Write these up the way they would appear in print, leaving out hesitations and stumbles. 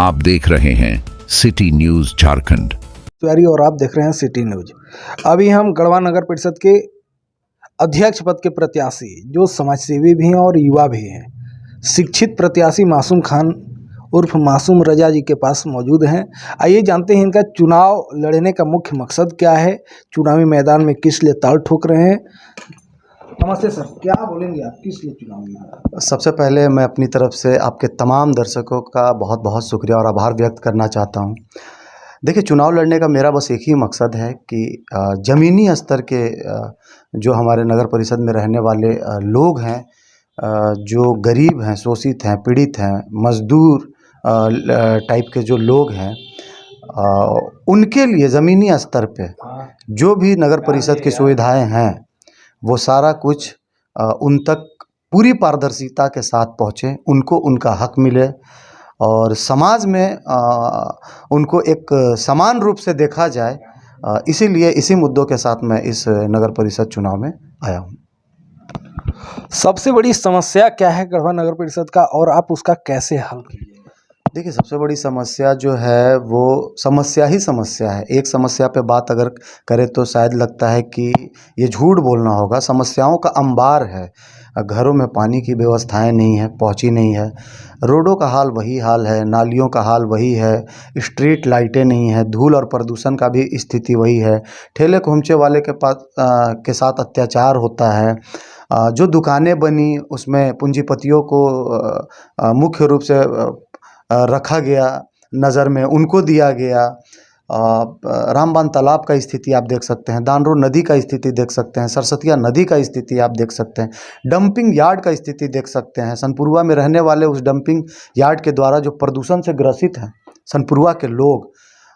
आप देख रहे हैं सिटी न्यूज झारखंड तिवारी और आप देख रहे हैं सिटी न्यूज। अभी हम गढ़वा नगर परिषद के अध्यक्ष पद के प्रत्याशी जो समाजसेवी भी हैं और युवा भी हैं, शिक्षित प्रत्याशी मासूम खान उर्फ मासूम रजा जी के पास मौजूद हैं। आइए जानते हैं इनका चुनाव लड़ने का मुख्य मकसद क्या है, चुनावी मैदान में किस लिए ताल ठोक रहे हैं। नमस्ते सर, क्या बोलेंगे आप, किस लिए चुनाव में? सबसे पहले मैं अपनी तरफ से आपके तमाम दर्शकों का बहुत बहुत शुक्रिया और आभार व्यक्त करना चाहता हूं। देखिए, चुनाव लड़ने का मेरा बस एक ही मकसद है कि ज़मीनी स्तर के जो हमारे नगर परिषद में रहने वाले लोग हैं, जो गरीब हैं, शोषित हैं, पीड़ित हैं, मज़दूर टाइप के जो लोग हैं, उनके लिए ज़मीनी स्तर पे जो भी नगर परिषद की सुविधाएं हैं वो सारा कुछ उन तक पूरी पारदर्शिता के साथ पहुँचे, उनको उनका हक मिले और समाज में उनको एक समान रूप से देखा जाए। इसीलिए इसी मुद्दों के साथ मैं इस नगर परिषद चुनाव में आया हूँ। सबसे बड़ी समस्या क्या है गढ़वा नगर परिषद का और आप उसका कैसे हल कीजिए? देखिए, सबसे बड़ी समस्या जो है वो समस्या ही समस्या है। एक समस्या पे बात अगर करें तो शायद लगता है कि ये झूठ बोलना होगा। समस्याओं का अंबार है। घरों में पानी की व्यवस्थाएं नहीं है, पहुंची नहीं है। रोडों का हाल वही हाल है, नालियों का हाल वही है, स्ट्रीट लाइटें नहीं है, धूल और प्रदूषण का भी स्थिति वही है। ठेले खोमचे वाले के पास के साथ अत्याचार होता है। जो दुकानें बनी उसमें पूंजीपतियों को मुख्य रूप से रखा गया, नज़र में उनको दिया गया। रामबान तालाब का स्थिति आप देख सकते हैं, दानरो नदी का स्थिति देख सकते हैं, सरस्वतिया नदी का स्थिति आप देख सकते हैं, डंपिंग यार्ड का स्थिति देख सकते हैं। सनपुरवा में रहने वाले उस डंपिंग यार्ड के द्वारा जो प्रदूषण से ग्रसित हैं सनपुरवा के लोग,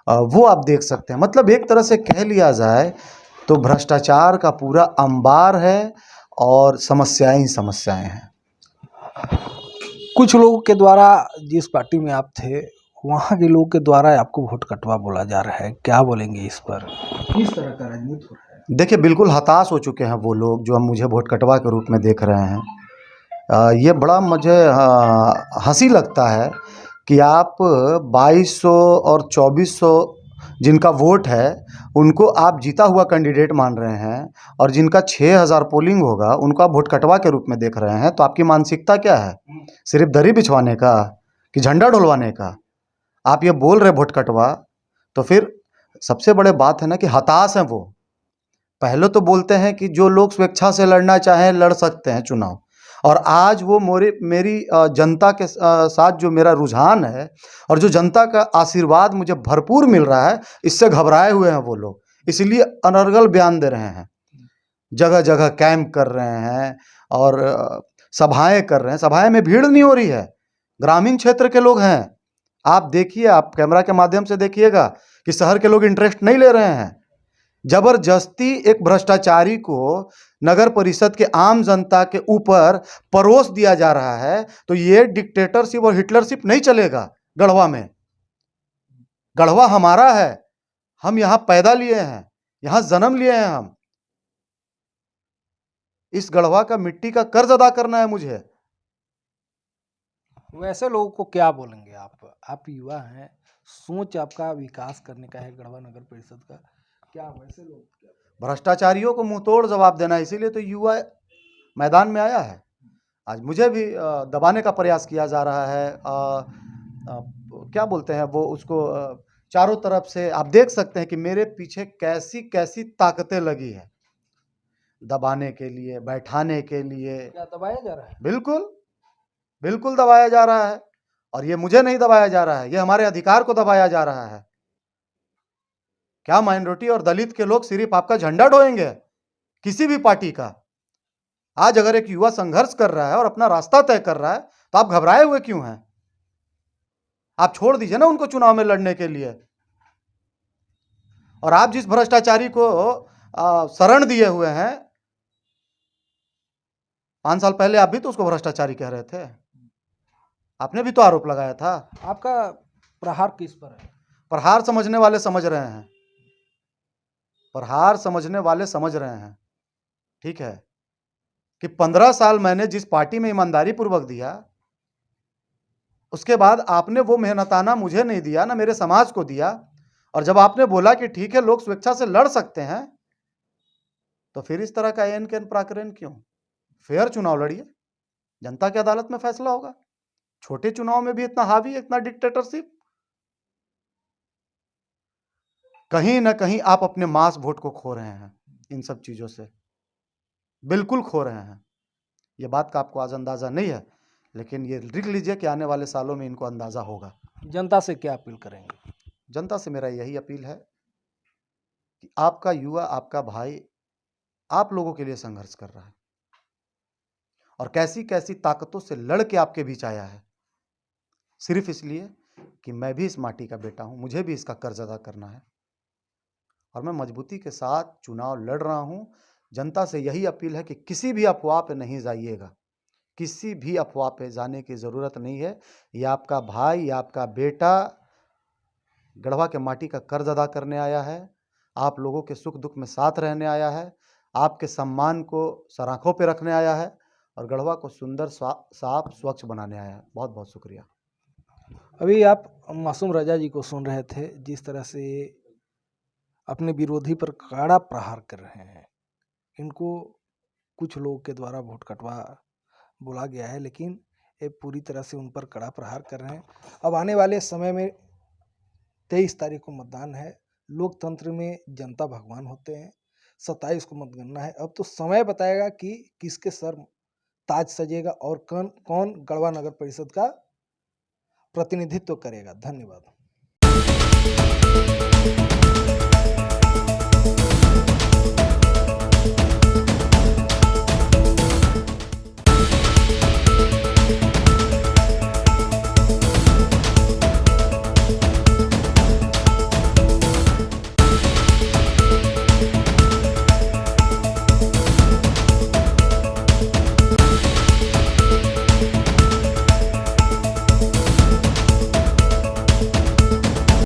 वो आप देख सकते हैं। मतलब एक तरह से कह लिया जाए तो भ्रष्टाचार का पूरा अंबार है और समस्याएं ही समस्याएं हैं। कुछ लोगों के द्वारा, जिस पार्टी में आप थे वहाँ के लोगों के द्वारा आपको वोट कटवा बोला जा रहा है, क्या बोलेंगे इस पर? किस तरह का राजनीति हो रहा है? देखिए, बिल्कुल हताश हो चुके हैं वो लोग जो हम मुझे वोट कटवा के रूप में देख रहे हैं। ये बड़ा मुझे हंसी लगता है कि आप 2200 और 2400 जिनका वोट है उनको आप जीता हुआ कैंडिडेट मान रहे हैं और जिनका 6000 पोलिंग होगा उनको आप वोट कटवा के रूप में देख रहे हैं। तो आपकी मानसिकता क्या है? सिर्फ दरी बिछवाने का कि झंडा ढुलवाने का? आप ये बोल रहे वोट कटवा, तो फिर सबसे बड़े बात है ना कि हताश हैं वो। पहले तो बोलते हैं कि जो लोग स्वेच्छा से लड़ना चाहें लड़ सकते हैं चुनाव, और आज वो मेरी जनता के साथ जो मेरा रुझान है और जो जनता का आशीर्वाद मुझे भरपूर मिल रहा है, इससे घबराए हुए हैं वो लोग। इसलिए अनर्गल बयान दे रहे हैं, जगह जगह कैंप कर रहे हैं और सभाएं कर रहे हैं। सभाएं में भीड़ नहीं हो रही है, ग्रामीण क्षेत्र के लोग हैं। आप देखिए, आप कैमरा के माध्यम से देखिएगा कि शहर के लोग इंटरेस्ट नहीं ले रहे हैं। जबरदस्ती एक भ्रष्टाचारी को नगर परिषद के आम जनता के ऊपर परोस दिया जा रहा है। तो ये डिक्टेटरशिप और हिटलरशिप नहीं चलेगा गढ़वा में। गढ़वा हमारा है, हम यहाँ पैदा लिए हैं, यहाँ जन्म लिए हैं। हम इस गढ़वा का मिट्टी का कर्ज अदा करना है मुझे। वैसे लोगों को क्या बोलेंगे आप युवा हैं, सोच आपका विकास करने का है गढ़वा नगर परिषद का, क्या वैसे लोग क्या? भ्रष्टाचारियों को मुंहतोड़ जवाब देना है, इसीलिए तो युवा मैदान में आया है। आज मुझे भी दबाने का प्रयास किया जा रहा है। क्या बोलते हैं वो उसको, चारों तरफ से आप देख सकते हैं कि मेरे पीछे कैसी कैसी ताकतें लगी है दबाने के लिए, बैठाने के लिए। क्या दबाया जा रहा है? बिल्कुल बिल्कुल दबाया जा रहा है। और ये मुझे नहीं दबाया जा रहा है, ये हमारे अधिकार को दबाया जा रहा है। क्या माइनॉरिटी और दलित के लोग सिर्फ आपका झंडा ढोएंगे किसी भी पार्टी का? आज अगर एक युवा संघर्ष कर रहा है और अपना रास्ता तय कर रहा है तो आप घबराए हुए क्यों हैं? आप छोड़ दीजिए ना उनको चुनाव में लड़ने के लिए। और आप जिस भ्रष्टाचारी को शरण दिए हुए हैं, 5 साल पहले आप भी तो उसको भ्रष्टाचारी कह रहे थे, आपने भी तो आरोप लगाया था। आपका प्रहार किस पर है? प्रहार समझने वाले समझ रहे हैं, प्रहार समझने वाले समझ रहे हैं। ठीक है कि 15 साल मैंने जिस पार्टी में ईमानदारी पूर्वक दिया, उसके बाद आपने वो मेहनताना मुझे नहीं दिया, ना मेरे समाज को दिया। और जब आपने बोला कि ठीक है लोग स्वेच्छा से लड़ सकते हैं, तो फिर इस तरह का एन के प्रकरण क्यों? फेयर चुनाव लड़िए, जनता की अदालत में फैसला होगा। छोटे चुनाव में भी इतना हावी, इतना डिक्टेटरशिप। कहीं ना कहीं आप अपने मास वोट को खो रहे हैं इन सब चीजों से, बिल्कुल खो रहे हैं। ये बात का आपको आज अंदाजा नहीं है, लेकिन ये लिख लीजिए कि आने वाले सालों में इनको अंदाजा होगा। जनता से क्या अपील करेंगे? जनता से मेरा यही अपील है कि आपका युवा, आपका भाई आप लोगों के लिए संघर्ष कर रहा है और कैसी कैसी ताकतों से लड़ के आपके बीच आया है, सिर्फ इसलिए कि मैं भी इस माटी का बेटा हूं, मुझे भी इसका कर्ज अदा करना है और मैं मजबूती के साथ चुनाव लड़ रहा हूं। जनता से यही अपील है कि किसी भी अफवाह पे नहीं जाइएगा, किसी भी अफवाह पे जाने की ज़रूरत नहीं है। ये आपका भाई, ये आपका बेटा गढ़वा के माटी का कर्ज अदा करने आया है, आप लोगों के सुख दुख में साथ रहने आया है, आपके सम्मान को सराखों पे रखने आया है और गढ़वा को सुंदर, साफ, स्वच्छ बनाने आया है। बहुत बहुत शुक्रिया। अभी आप मासूम रजा जी को सुन रहे थे, जिस तरह से अपने विरोधी पर कड़ा प्रहार कर रहे हैं। इनको कुछ लोगों के द्वारा वोट कटवा बोला गया है, लेकिन ये पूरी तरह से उन पर कड़ा प्रहार कर रहे हैं। अब आने वाले समय में 23 तारीख को मतदान है। लोकतंत्र में जनता भगवान होते हैं। 27 को मतगणना है। अब तो समय बताएगा कि किसके सर ताज सजेगा और कौन कौन गढ़वा नगर परिषद का प्रतिनिधित्व करेगा। धन्यवाद।